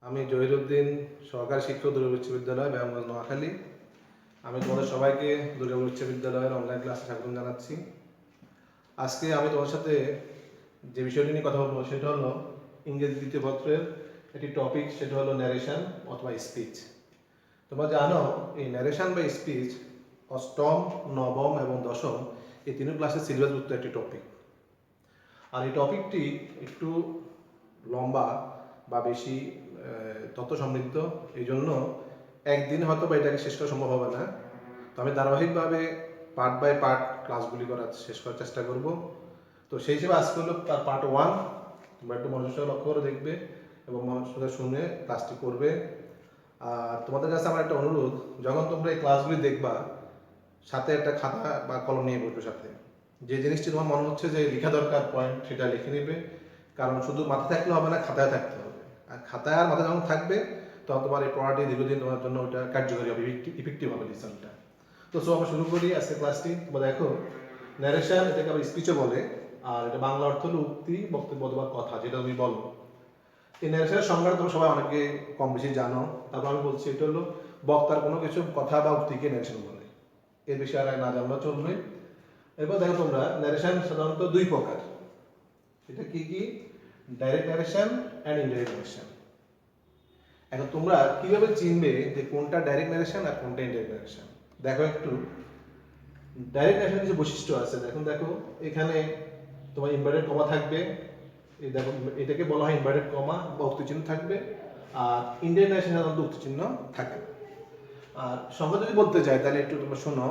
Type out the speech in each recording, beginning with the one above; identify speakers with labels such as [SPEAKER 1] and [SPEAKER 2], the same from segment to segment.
[SPEAKER 1] আমি জহিরুদ্দিন, সহকারী শিক্ষক দুর্গাপুর উচ্চ বিদ্যালয়, ব্যায়ামগঞ্জ, নোয়াখালী। আমি তোমাদের সবাইকে দুর্গাপুর উচ্চ বিদ্যালয়ের অনলাইন ক্লাসে স্বাগত জানাচ্ছি। আজকে আমি তোমার সাথে যে বিষয়টি নিয়ে কথা বলবো সেটা হলো ইংরেজি দ্বিতীয় পত্রের একটি টপিক, সেটা হলো ন্যারেশন অথবা স্পিচ। তোমরা জানো এই ন্যারেশন বা স্পিচ অষ্টম, নবম এবং দশম এই তিন ক্লাসের সিলেবাসভুক্ত একটি টপিক। আর এই টপিকটি একটু লম্বা বা বেশি তথ্য সমৃদ্ধ, এই জন্য একদিন হয়তো বা এটাকে শেষ করা সম্ভব হবে না। তো আমি ধারাবাহিকভাবে পার্ট বাই পার্ট ক্লাসগুলি শেষ করার চেষ্টা করব। তো সেই হিসেবে আজকে হলো তার পার্ট 1। তোমরা একটু মনোযোগ লক্ষ্য করে দেখবে এবং মনোযোগ শুনে ক্লাসটি করবে। আর তোমাদের কাছে আমার একটা অনুরোধ, যখন তোমরা এই ক্লাসগুলি দেখবা সাথে একটা খাতা বা কলম নিয়ে বসবে, সাথে যে জিনিসটি তোমার মনে হচ্ছে যে লেখা দরকার পয়েন্ট সেটা লিখে নেবে। কারণ শুধু মাথায় থাকলে হবে না, খাতায় থাকতে হবে। আর খাতায় আর মাথায় যখন থাকবে তখন তোমার এই পড়াটি দীর্ঘদিন তোমার জন্য ওটা কার্যকরী হবে, ইফেক্টিভ হবে লিসনটা। তো আমরা শুরু করি আজকে ক্লাসটি। তোমরা দেখো ন্যারেশন, এটাকে আবার স্পিচও বলে, আর এটা বাংলা অর্থ হলো উক্তি, বক্তব্য অথবা কথা, যেটা তুমি বলো। এই ন্যারেশনের সংজ্ঞাটা তোমরা সবাই অনেকে কম বেশি জানো। তারপর আমি বলছি এটা হলো বক্তার কোনো কিছু কথা বা উক্তিকে ন্যারেশন বলে। এর বিষয়ে আর না জানলেও চলবে। এরপর দেখো তোমরা ন্যারেশন সাধারণত দুই প্রকার। এটা কি কি? Direct narration and indirect narration. এখন তোমরা কিভাবে চিনবে যে কোনটা ডাইরেক্ট ন্যারেশন আর কোনটা ইনডাইরেক্ট ন্যারেশন? দেখো একটু ডাইরেক্ট ন্যারেশনের কিছু বৈশিষ্ট্য আছে। দেখো এখানে তোমার ইনভার্টেড কমা থাকবে। এই দেখো এটাকে বলা হয় ইনভার্টেড কমা বা উক্তি চিহ্ন থাকবে। আর ইনডাইরেক্ট ন্যারেশন সাধারণত উক্তি চিহ্ন থাকে। আর সংখ্যা যদি বলতে চাই তাহলে একটু তোমরা শোনো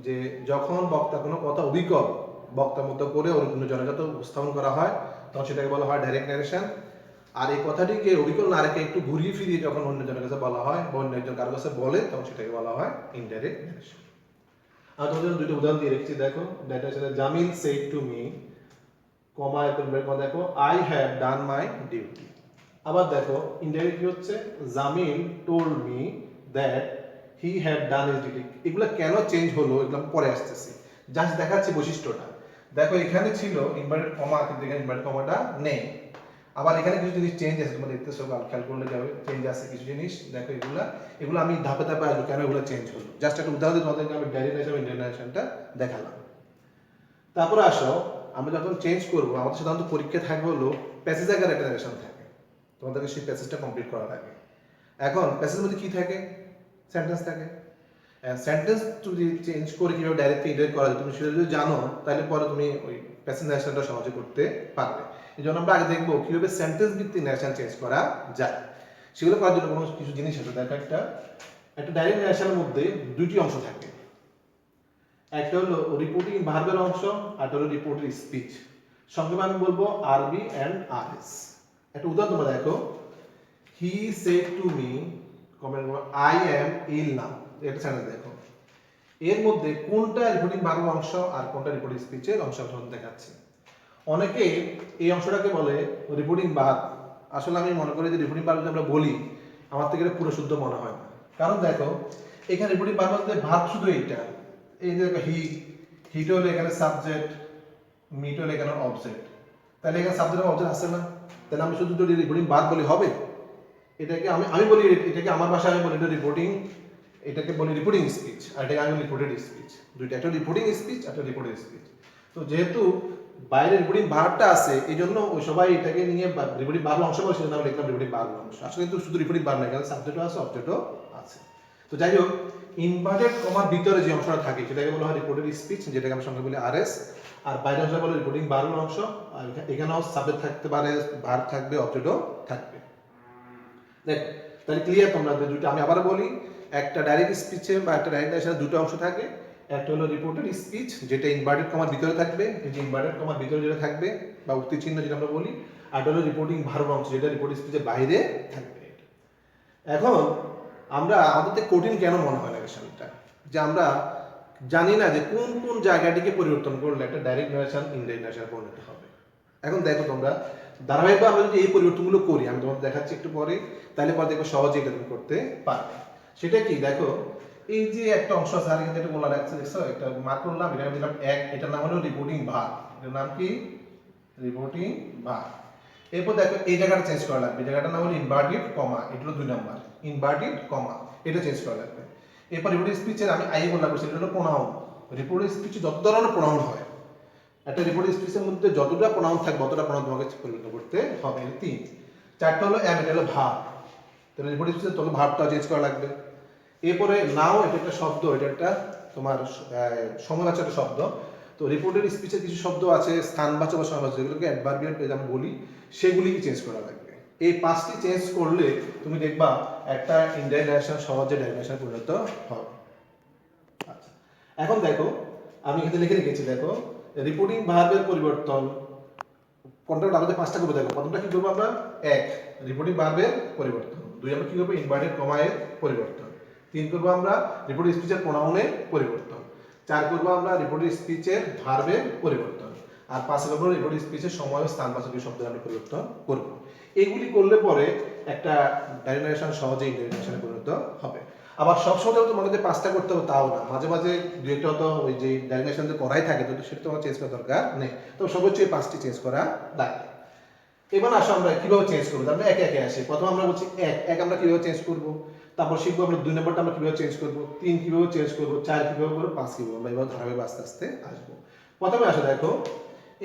[SPEAKER 1] যে যখন বক্তা কোনো কথা অবিকল বক্তার মতো করে অন্য জনগত উপস্থাপন করা হয় তখন সেটাকে বলা হয় ডাইরেক্ট ন্যারেশন। আর এই কথাটিকে অবিকল না রেখে একটু ঘুরিয়ে ফিরিয়ে যখন অন্য জনের কাছে বলা হয় বা অন্য একজন কারো কাছে বলে তখন সেটাকে বলা হয় ইনডাইরেক্ট ন্যারেশন। আর তোমাদের জন্য দুটো উদাহরণ দিয়ে রেখেছি। দেখো জামিল সেড টু মি, কমা দেখো I have done my duty. আবার দেখো ইনডাইরেক্ট কি হচ্ছে, Jamil told me that he had done his duty. এগুলো কেন চেঞ্জ হলো এগুলো পরে আসতেছি, জাস্ট দেখাচ্ছি বৈশিষ্ট্যটা। দেখো এখানে ছিল ইনভার্টেড কমা, কিন্তু এখানে ইনভার্টেড কমাটা নেই। আবার এখানে কিছু জিনিস চেঞ্জ আছে, তোমরা দেখতেছো, খেয়াল করলে যাবে চেঞ্জ আছে কিছু জিনিস। দেখো এগুলো আমি ধাপে ধাপে আসবো কেন এগুলো চেঞ্জ হলো। জাস্ট একটা উদাহরণ দিয়ে তোমাদেরকে আমি ডাইরেক্ট ন্যারেশন ইনডাইরেক্ট ন্যারেশনটা দেখালাম। তারপরে আসো আমরা যখন চেঞ্জ করবো আমাদের সাধারণত পরীক্ষা থাকবে হলো প্যাসেজ আকারে একটা ন্যারেশন থাকে, তোমাদেরকে সেই প্যাসেজটা কমপ্লিট করা লাগে। এখন প্যাসেজের মধ্যে কি থাকে? সেন্টেন্স থাকে। সেন্টেন্স যদি চেঞ্জ করে কিভাবে ডাইরেক্ট ইনডাইরেক্ট করা যায় তুমি সেটা যদি জানো তাহলে পরে তুমি ওই প্যাসেজ ন্যারেশনটা সহজে করতে পারবে। এই জন্য আমরা আগে দেখবো কিভাবে সেন্টেন্স ভিত্তিক ন্যারেশন চেঞ্জ করা যায়। সেগুলো করার জন্য কোনো কিছু জিনিস আছে। দেখো একটা ডাইরেক্ট ন্যারেশনের মধ্যে দুইটি অংশ থাকে। একটা হলো রিপোর্টিং ভার্বের অংশ, আর একটা হলো রিপোর্টের স্পিচ। সংক্ষেপে আমি বলবো আরবি অ্যান্ড আরএস। একটা উদাহরণ তোমরা দেখো, he said to me comment I am ill now. এটা সেন্টেন্স দেখো, এর মধ্যে কোনটা রিপোর্টিং ভার্বের অংশ আর কোনটা রিপোর্টিং স্পিচের অংশ দেখাচ্ছে। অনেকে এই অংশটাকে বলে রিপোর্টিং ভার্ব। আসলে আমি মনে করি যে রিপোর্টিং ভার্ব যদি আমরা বলি আমার থেকে এটা পুরো শুদ্ধ মনে হয় না। কারণ দেখো এখানে রিপোর্টিং ভার্ব মধ্যে ভার্ব শুধু এইটা, এই যে হিটা হলো এখানে সাবজেক্ট, মিট হলো এখানে অবজেক্ট। তাহলে এখানে সাবজেক্ট এবং অবজেক্ট আসছে না? তাহলে আমি শুধু যদি রিপোর্টিং ভার্ব বলি হবে? এটাকে আমি বলি, এটাকে আমার ভাষায় আমি বলি এটা রিপোর্টিং, এটাকে বলি রিপোর্টিং স্পিচ, আর এটাকে আমি বলি রিপোর্টেড স্পিচ। দুইটা, একটা রিপোর্টিং স্পিচ আর একটা রিপোর্টেড স্পিচ। তো যেহেতু বাইরে রিপোর্টিং ভার্বটা আছে এই জন্য ওই সবাই এটাকে নিয়ে রিপোর্টিং ভার্ব অংশ বলে সেজন্য আমি লিখলাম রিপোর্টিং ভার্ব অংশ। আসলে কিন্তু শুধু রিপোর্টিং ভার্ব না, এখানে সাবজেক্টও আছে অবজেক্টও আছে। তো যাই হোক, ইনভার্টেড কমার ভিতরে যে অংশটা থাকে সেটাকে বলা হয় রিপোর্টেড স্পিচ, যেটাকে আমি সঙ্গে বলি আরএস। আর বাইরের অংশটা বলে রিপোর্টিং ভার্বের অংশ। আর এখানেও সাবজেক্ট থাকতে পারে, ভার্ব থাকবে, অবজেক্টও থাকবে। দেখ তাহলে ক্লিয়ার তোমরা যে দুটো। আমি আবার বলি, একটা ডাইরেক্ট স্পিচে বা একটা ডাইরেক্ট ন্যারেশনে দুটো অংশ থাকে। একটা হলো রিপোর্টেড স্পিচ, যেটা ইনভার্টেড কমার ভিতরে থাকবে, এই যে ইনভার্টেড কমার ভিতরে যেটা থাকবে বা উক্তি চিহ্ন যেটা আমরা বলি। আর হলো রিপোর্টিং ভার্ব অংশ, যেটা রিপোর্টিং স্পিচের বাইরে থাকবে। এখন আমরা আমাদের কঠিন কেন মনে হয় ন্যারেশনটা, যে আমরা জানি না যে কোন কোন জায়গাটিকে পরিবর্তন করলে একটা ডাইরেক্ট ন্যারেশন ইনডাইরেক্ট ন্যারেশন পরিণত হবে। এখন দেখো তোমরা ধারাবাহিকভাবে আমরা যদি এই পরিবর্তনগুলো করি, আমি তোমাদের দেখাচ্ছি একটু পরে, তাহলে পরে দেখো সহজে এটা তুমি করতে পারবে। সেটা কি? দেখো এই যে একটা অংশ আছে, আর এখানে একটা বলা রাখছে, দেখছো একটা মার্ক করলাম, এটা আমি দিলাম এক। এটার নাম হলো রিপোর্টিং ভার্ব। এটার নাম কি? Reporting verb. এরপর দেখো এই জায়গাটা চেঞ্জ করা লাগবে, এই জায়গাটার নাম হলো ইনভার্টেড কমা, এটা হলো 2 নাম্বার ইনভার্টেড কমা, এটা চেঞ্জ করা লাগবে। এরপর রিপোর্টেড স্পিচের আমি আই বললাম সেটা হলো প্রোনাউন। রিপোর্টেড স্পিচে যত ধরনের প্রোনাউন হয়, একটা রিপোর্টেড স্পিচের মধ্যে যতটা প্রোনাউন থাকবে ততটা প্রোনাউন তোমাকে পরিবর্তন করতে হবে। 3 4টা হলো এম, এটা হলো ভার্ব, তাহলে রিপোর্টেড স্পিচে তোমাকে ভার্বটা চেঞ্জ করা লাগবে। এরপরে নাও, এটা একটা শব্দ, এটা একটা তোমার সমানার্থক শব্দ। তো রিপোর্টেড স্পিচে কিছু শব্দ আছে স্থানবাচক বা সমানার্থক, যেগুলোকে অ্যাডভার্বিয়াল ফ্রেজ আমরা বলি, সেগুলিকে চেঞ্জ করা লাগবে। এই 5টি চেঞ্জ করলে তুমি দেখবা একটা ইনডাইরেক্ট ডাইরেকশন সহজে ডাইরেকশন পরিণত হবে। আচ্ছা, এখন দেখো আমি এখানে লিখে রেখেছি, দেখো রিপোর্টিং ভার্বের পরিবর্তন কোনটা আমাদের 5টা করবো। দেখো প্রথমটা কি করবো আমরা, 1 রিপোর্টিং ভার্বের পরিবর্তন, 2 আমরা কি করবো ইনভার্টেড কমা এর পরিবর্তন, 3 করবো আমরা রিপোর্টেড স্পিচের প্রোনাউনের পরিবর্তন, 4 করবো আমরা রিপোর্টেড স্পিচের ভার্বের পরিবর্তন, আর 5 করবো রিপোর্টেড স্পিচের সময় ও স্থানবাচক শব্দের আমরা পরিবর্তন করব। এগুলি করলে পরে একটা ডাইরেক্ট নারেশন সহজে ইনডাইরেক্ট নারেশনে পরিণত হবে। আবার সব সময় তো তোমাদের 5টা করতে হবে তাও না, মাঝে মাঝে দু একটা তো ওই যে ডাইরেক্ট নারেশন যে করাই থাকে, তো সেটা তোমার চেঞ্জ করার দরকার নেই, তো সর্বোচ্চ এই 5টি চেঞ্জ করা লাগে। এবার আসো আমরা কিভাবে চেঞ্জ করবো, আমরা একে একে আসি। প্রথম আমরা বলছি এক আমরা কিভাবে চেঞ্জ করব, তারপর শিখবো আমরা 2 নম্বরটা আমরা কিভাবে চেঞ্জ করব, 3 কিভাবে চেঞ্জ করব, 4 কিভাবে করব, 5 কিভাবে, আমরা এবার ধারাবাহিক আস্তে আস্তে আসবো। প্রথমে আসো দেখো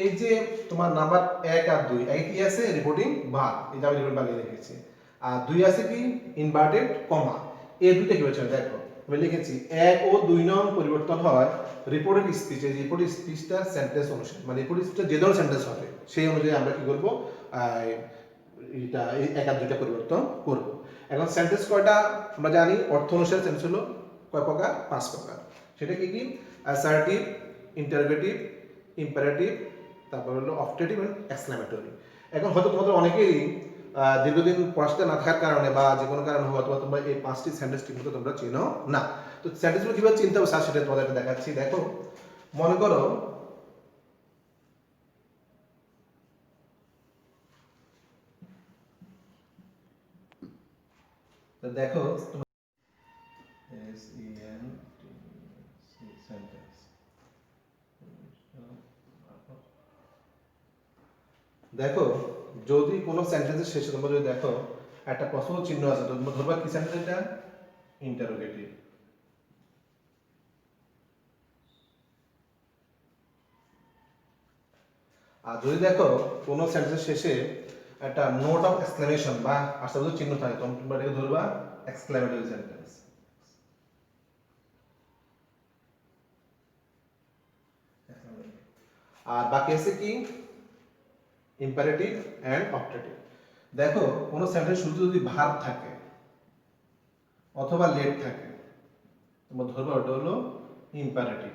[SPEAKER 1] এই যে তোমার নাম্বার 1 আর 2, এই কি আছে রিপোর্টিং ভার্ব, এটা আমি রিপোর্ট বানিয়ে রেখেছি, আর 2 আছে কি ইনভার্টেড কমা, এই দুইটা কি হচ্ছে দেখো আমি লিখেছি 1 ও 2 নং পরিবর্তন হয় রিপোর্টেড স্পিচে, রিপোর্টেড স্পিচটা সেন্টেন্স অনুসারে, মানে রিপোর্টেড স্পিচটা যে ধরনের সেন্টেন্স হবে সেই অনুযায়ী আমরা কি করব এটা এই 1 আর 2টা পরিবর্তন করব। এখন সেন্টেন্স কয়টা আমরা জানি, অর্থ অনুসারে সেন্টেন্স হলো কয় প্রকার, 5 প্রকার। সেটা কি কি, অ্যাসার্টিভ, ইন্টারোগেটিভ, ইম্পারেটিভ, তারপর হলো অবজেক্টিভ এন্ড এক্সক্লেমেটরি। এখন হয়তো তোমাদের অনেকেই দীর্ঘদিন পড়াশোনা না থাকার কারণে বা যে কোনো কারণে হয়তো তোমরা এই 5টি সেন্টেন্স ঠিকমতো তোমরা চিনো না। তো সেন্টেন্সগুলো কিভাবে চিনতে হবে স্যার সেটা তোমাদেরকে দেখাচ্ছি। দেখো মনে করো দেখো দেখো যদি কোনো সেন্টেন্সের শেষে তোমরা যদি দেখো একটা প্রশ্ন চিহ্ন আছে, তোমরা ধরবা কি সেন্টেন্স, এটা ইন্টারোগেটিভ। আর যদি দেখো কোনো সেন্টেন্সের শেষে একটা নোট অফ এক্সক্লেমেশন বা আশাবাদী চিহ্ন থাকে, তোমরা এটাকে ধরবা এক্সক্লেমেটরি সেন্টেন্স। আর বাকি আছে কি ইম্পারেটিভ এন্ড অবজেক্টিভ। দেখো কোন সেন্টেন্স শুরুতে যদি ভার্ব থাকে অথবা লেট থাকে, তোমরা ধরবা ওটা হলো ইম্পারেটিভ।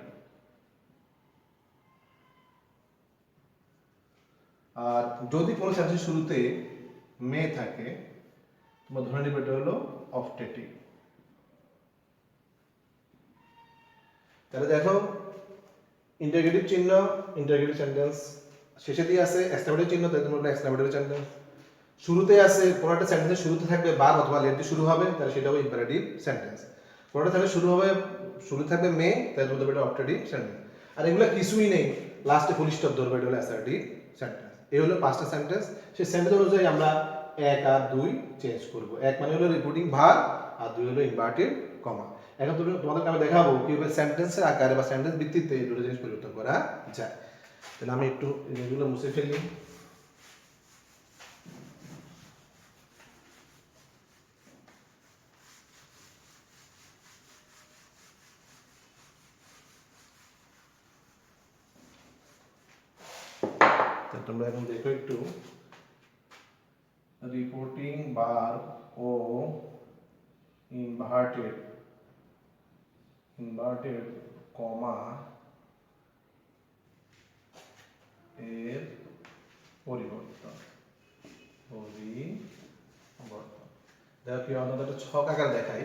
[SPEAKER 1] আর যদি কোনো সেন্টেন্স শুরুতে মে থাকে, তোমরা ধরে নিবে এটা হলো অবজেক্টিভ। তাহলে দেখো ইন্টারোগেটিভ চিহ্ন ইন্টারোগেটিভ সেন্টেন্স, শেষে দিয়ে আছে এক্সক্লেমেটরি চিহ্ন, তাহলে তোমরা এক্সক্লেমেটরি সেন্টেন্স। শুরুতে আছে কোনো একটা সেন্টেন্সের শুরুতে থাকবে ভার্ব অথবা লেট দিয়ে শুরু হবে, তাহলে সেটা হবে ইম্পারেটিভ সেন্টেন্স। কোনোটা সেন্টেন্স শুরু হবে, শুরু থাকবে মে, তাহলে তোমাদের এটা অবজেক্টিভ সেন্টেন্স। আর এগুলো কিছুই নেই, লাস্টে ফুল স্টপ ধরবে, এটা হলো অ্যাসার্টিভ সেন্টেন্স। এই হলো 5টা সেন্টেন্স। সেই সেন্টেন্স অনুযায়ী আমরা 1 আর 2 চেঞ্জ করব। 1 মানে হলো রিপোর্টিং ভার্ব আর 2 হলো ইনভার্টেড কমা। এখন তোমাদেরকে আমি দেখাবো কিভাবে সেন্টেন্সের আকারে বা সেন্টেন্স ভিত্তিতে এই দুটো জিনিস পরিবর্তন করা যায়। তাহলে আমি একটু এগুলো মুছে ফেলি। তোমরা এখন দেখো একটু রিপোর্টিং ভার্ব ও ইনভার্টেড কমা এর পরিবর্তন। দেখো কি আমরা একটা ছক আকার দেখাই,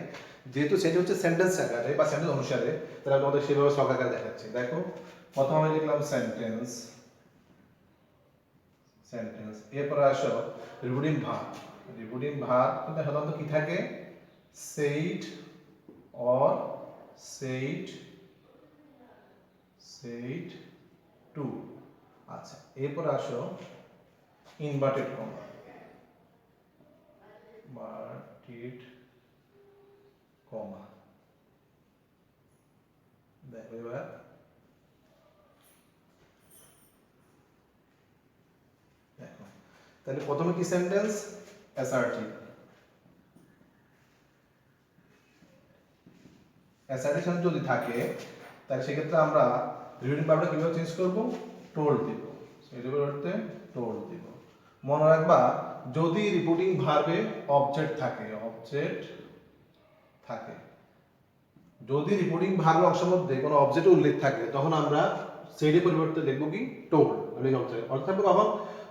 [SPEAKER 1] যেহেতু সেটা হচ্ছে সেন্টেন্স আকারে বা সেন্টেন্স অনুসারে, তাহলে তোমাদের সেভাবে ছক আকার দেখাচ্ছি। দেখো প্রথমে আমি লিখলাম সেন্টেন্স, এরপর আসো রিপোর্টিং ভার্ব। রিপোর্টিং ভার্ব কিন্তু সাধারণত কি থাকে, said or said to। আচ্ছা এরপর আসো ইনভার্টেড কমা। মার্কেট কমা। দেখো এবার দেখো, তাহলে প্রথমে কি সেন্টেন্স? অ্যাসার্টিভ। অ্যাসার্টিভ যদি থাকে তাহলে সেক্ষেত্রে আমরা রিপিটিং ভার্বটা কিভাবে চেঞ্জ করব? টোল্ড দিব। এর পরিবর্তে টোল্ড দিব। মনে রাখবা, যদি রিপিটিং ভার্বে অবজেক্ট থাকে, যদি রিপিটিং ভার্বের অংশের মধ্যে কোনো অবজেক্টের উল্লেখ থাকে, তখন আমরা সেইটের পরিবর্তে লিখব কি? টোল্ড। আমি অর্থাৎ কখন?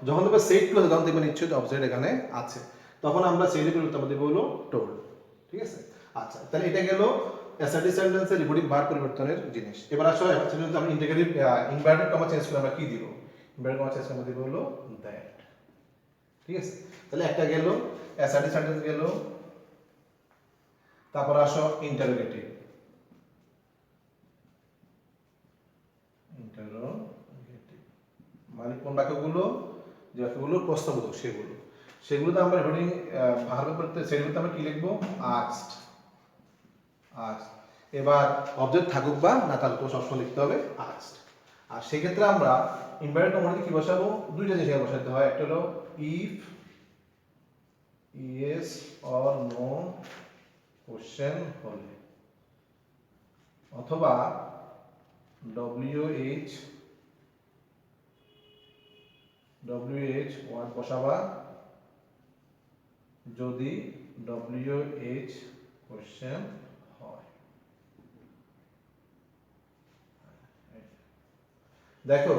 [SPEAKER 1] যখন দেখবে সেইট টু আছে, তখন দেখবেন নিশ্চয়ই অবজেক্ট এখানে আছে, তখন আমরা সেইটের পরিবর্তে আমরা দেব হলো টোল্ড। ঠিক আছে? আচ্ছা, তাহলে এটা গেল অ্যাসার্টিভ সেন্টেন্সের রিপিটিং ভার্ব পরিবর্তনের জিনিস। এবার আসলে যদি আমরা ইন্টিগ্রেটিভ ইনভার্টেড কমা চেঞ্জ করে আমরা কি দিব? ইনভার্টেড কমা চেঞ্জ করে আমরা দেব হলো দ্যাট। ঠিক আছে? তাহলে একটা গেল অ্যাসার্টিভ সেন্টেন্স গেল। তারপর আসো ইন্টারোগেটিভ। মানে কোন বাক্যগুলো? যে বাক্যগুলো প্রশ্নবোধক সেগুলোতে আমরা রিপিটিং ভার্বের পরিবর্তে সেগুলোতে আমরা কি লিখবো? আস্কড। এবার অবজেক্ট থাকুক বা না থাকুক সবসময় লিখতে হবে আস্কড। আর সেক্ষেত্রে আমরা ইনভার্টেড কমাতে কি বসাবো? দুইটা জিনিস বসাতে হয়। একটা হলো if yes or no question হলে, অথবা WH ওয়ার্ড বসাবা যদি WH কোশ্চেন হয়। দেখো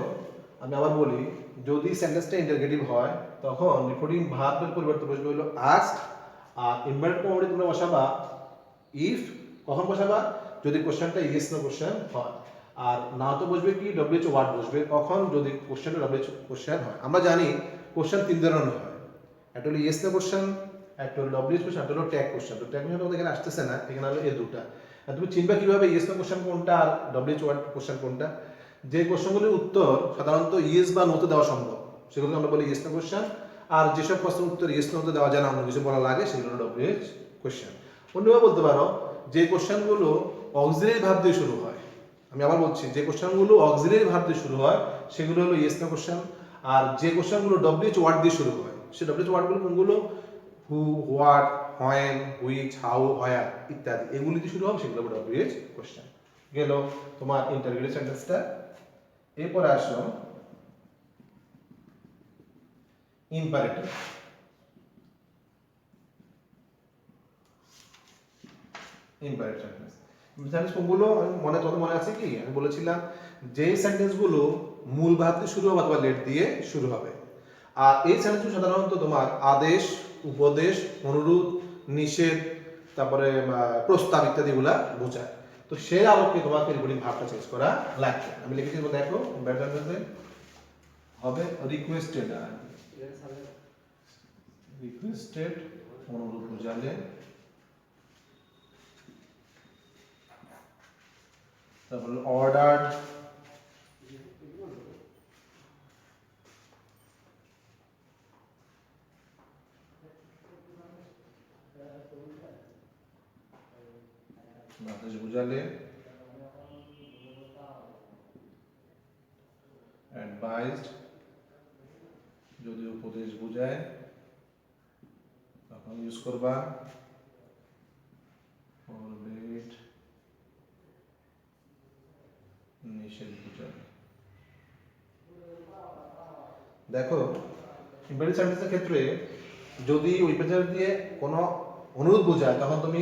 [SPEAKER 1] আমি আবার বলি, যদি সেন্টেন্সটা ইন্টারোগেটিভ হয় তখন রিপিটিং ভার্বের পরিবর্তে বসবে হলো আস্কড, আর ইনভার্টেড কমাতে তোমরা বসাবা ইফ। কখন বসাবা? যদি কোশ্চেনটা ইয়েস নো কোশ্চেন হয়। আর না তো বসবে কি? WH ওয়ার্ড বসবে কখন? যদি কোশ্চেনটা WH কোশ্চেন হয়। আমরা জানি কোশ্চেন তিন ধরনের হয়, একটা হলো ইয়েস নো কোশ্চেন, একটা হলো WH কোশ্চেন, একটা হলো ট্যাগ কোশ্চেন। তো ট্যাগ কোশ্চেন এখানে আসতেছে না, এখানে হলো এই দুটা। আর তুমি চিনবা কিভাবে ইয়েস নো কোশ্চেন কোনটা আর WH ওয়ার্ড কোশ্চেন কোনটা? যে কোশ্চেনগুলির উত্তর সাধারণত ইয়েস বা নোতে দেওয়া সম্ভব সেগুলোকে আমরা বলি ইয়েস নো কোশ্চেন, আর যেসব প্রশ্নের উত্তর ইয়েস নোতে দেওয়া যায় না, অন্য কিছু বলা লাগে, সেগুলো হলো WH কোশ্চেন। অন্যভাবে বলতে পারো, যে কোশ্চেনগুলো অক্সিলারি ভার্ব দিয়ে শুরু হয়, আমি আবার বলছি, যে কোশ্চেনগুলো অক্সিলারি ভার্ব দিয়ে শুরু হয় সেগুলো হলো ইয়েস নো কোশ্চেন। আর যে কোশ্চেনগুলো WH ওয়ার্ড দিয়ে শুরু হয়, সেই WH ওয়ার্ডগুলো কোনগুলো? হু, হোয়াট, হোয়েন, হুইচ, হাউ, হোয়ার ইত্যাদি, এগুলি দিয়ে শুরু হবে, সেগুলো হলো WH কোশ্চেন। গেল তোমার ইন্টারোগেটিভ সেন্টেন্সটা। এরপরে আসো ইম্পারেটিভ। ইম্পারেটিভ সেন্টেন্স কোনগুলো? মনে আছে কি? আমি বলেছিলাম যে সেন্টেন্সগুলো মূল ভাব দিয়ে শুরু হবে অথবা লেট দিয়ে শুরু হবে। আর এই সেন্টেন্সগুলো সাধারণত তোমার আদেশ, উপদেশ, অনুরোধ, নিষেধ, তারপরে প্রস্তাব ইত্যাদিগুলা বোঝায়। তো সেই আলোকে তোমাকে রিপিটিং ভার্বটা চেঞ্জ করা লাগবে। আমি লিখেছি, দেখো ইম্পারেটিভ সেন্টেন্সে হবে রিকোয়েস্টেড। অনুরোধ বোঝালে। তারপর অর্ডার্ড, আদেশ বোঝালে। অ্যাডভাইসড, যদি উপদেশ বোঝায় তখন ইউজ করবা। ফরবিড, নিষেধ বোঝালে। দেখো ইম্পারেটিভ সেন্টেন্সের ক্ষেত্রে যদি ওই পেজার দিয়ে কোনো অনুরোধ বোঝায় তখন তুমি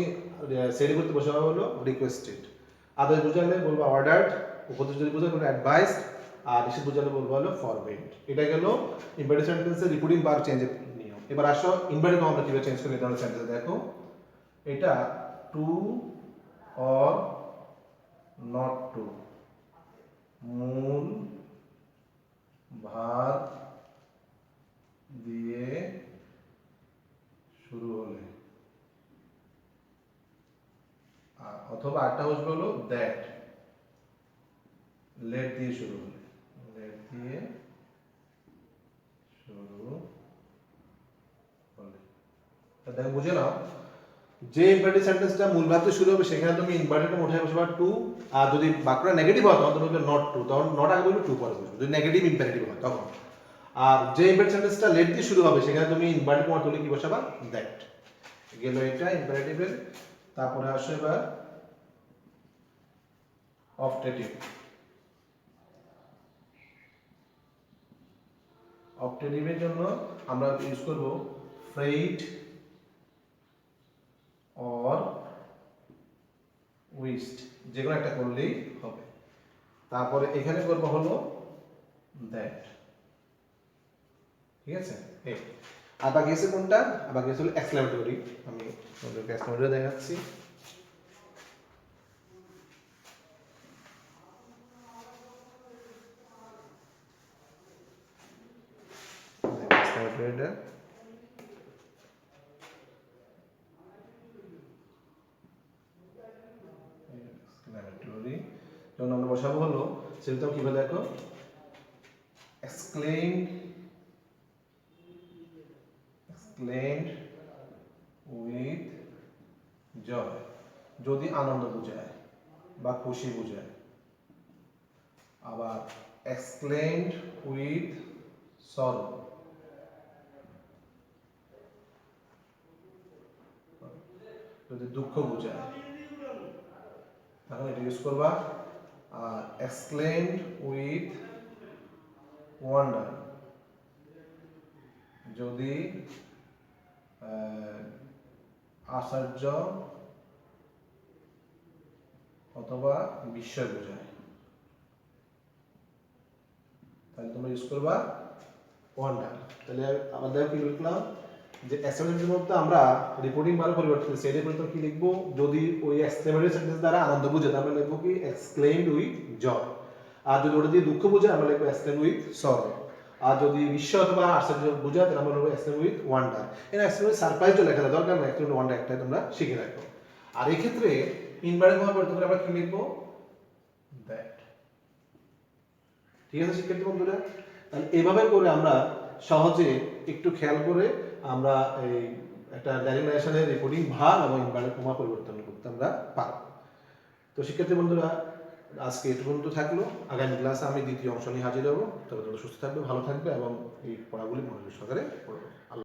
[SPEAKER 1] সেটি করতে বসাবে হলো রিকোয়েস্টেড। আদেশ বোঝালে বলবো অর্ডার্ড, উপদেশ যদি বোঝায় বলবো অ্যাডভাইস, আর নিষেধ বোঝালে বলবো হলো ফরবিড। এটা গেল ইম্পারেটিভ সেন্টেন্সের রিপিটিং ভার্ব চেঞ্জের নিয়ম। এবার আসো ইনভার্টেড কমা আমরা কিভাবে চেঞ্জ করি এই ধরনের সেন্টেন্স। দেখো এটা টু অর নট টু, মূল ভার্ব দিয়ে শুরু হলে, অথবা আরেকটা বসবে হলো দ্যাট, লেট দিয়ে শুরু হলে। লেট দিয়ে শুরু হলে দেখো বুঝে নাও, যে ইম্পারেটিভ সেন্টেন্সটা মূল ভাব দিয়ে শুরু হবে সেখানে তুমি ইনভার্টেড কমা উঠায় বসবা টু, আর যদি বাক্যটা নেগেটিভ হয় তখন তুমি বলবে নট টু, তখন নট আগে বলবে টু পরে বলবে, যদি নেগেটিভ ইম্পারেটিভ হয় তখন। আর যে ইম্পারেটিভ সেন্টেন্সটা লেট দিয়ে শুরু হবে সেখানে তুমি ইনভার্টেড কমা তুলে কি বসাবা, দ্যাট। গেল এটা ইম্পারেটিভের। তারপরে আসে এবার অপটেটিভ। অপটেটিভের জন্য আমরা ইউজ করব ফ্রেইড অর উইস্ট, যে কোনো একটা করলেই হবে। তারপরে এখানে করব হলো দ্যাট, ঠিক আছে। এই আর বাকি আছে কোনটা, আর বাকি আছে হলো এক্সক্লেমেটরি। আমি তোমাদেরকে এক্সক্লেমেটরি দেখাচ্ছি। এক্সক্লেমেটরিটা এক্সক্লেমেটরি যখন আমরা বসাবো হলো সেটা কিভাবে দেখো, exclaimed with joy, যদি আনন্দ বোঝায় বা খুশি বোঝায়। আবার exclaimed with sorrow, যদি দুঃখ বোঝায় তখন এটা ইউজ করবা। আর exclaimed with wonder, যদি আশ্চর্য অথবা বিস্ময় বোঝায় তাহলে তোমরা ইউজ করবা ওয়ান্ডার। তাহলে আমাদের কি লিখলাম যে এক্সক্লেমেটরির মধ্যে আমরা রিপোর্টিং ভালো পরিবর্তন করছি, সেই পরিবর্তন কি লিখবো, যদি ওই এক্সক্লেমেটরি সেন্টেন্স দ্বারা আনন্দ বোঝায় তাহলে আমরা লিখবো কি এক্সক্লেইমড উইথ জয়। আর যদি ওটা দিয়ে দুঃখ বোঝায় আমরা লিখবো এক্সক্লেইমড উইথ সরো। আর যদি বিস্ময় অথবা আশ্চর্য বোঝায় তাহলে আমরা লিখবো এক্সক্লেইমড উইথ ওয়ান্ডার। এর এক্সক্লেইমড সারপ্রাইজও লেখা দরকার না, এক্সক্লেইমড ওয়ান্ডার একটাই তোমরা শিখে রাখো। আর এই ক্ষেত্রে ইনভার্টেড কমা পরিবর্তন করে আমরা কি লিখবো, দ্যাট। ঠিক আছে শিক্ষার্থী বন্ধুরা, তাহলে এইভাবে করে আমরা সহজে একটু খেয়াল করে আমরা এই একটা ডাইরেক্ট ন্যারেশনের রিপোর্টিং ভাগ এবং ইনভার্টেড কমা পরিবর্তন করতে আমরা পারব। তো শিক্ষার্থী বন্ধুরা আজকে এটুকু পর্যন্ত থাকলো। আগামী ক্লাসে আমি দ্বিতীয় অংশ নিয়ে হাজির হব। তবে তোমরা সুস্থ থাকবে, ভালো থাকবে এবং এই পড়াগুলি মনোযোগ সহকারে পড়বে।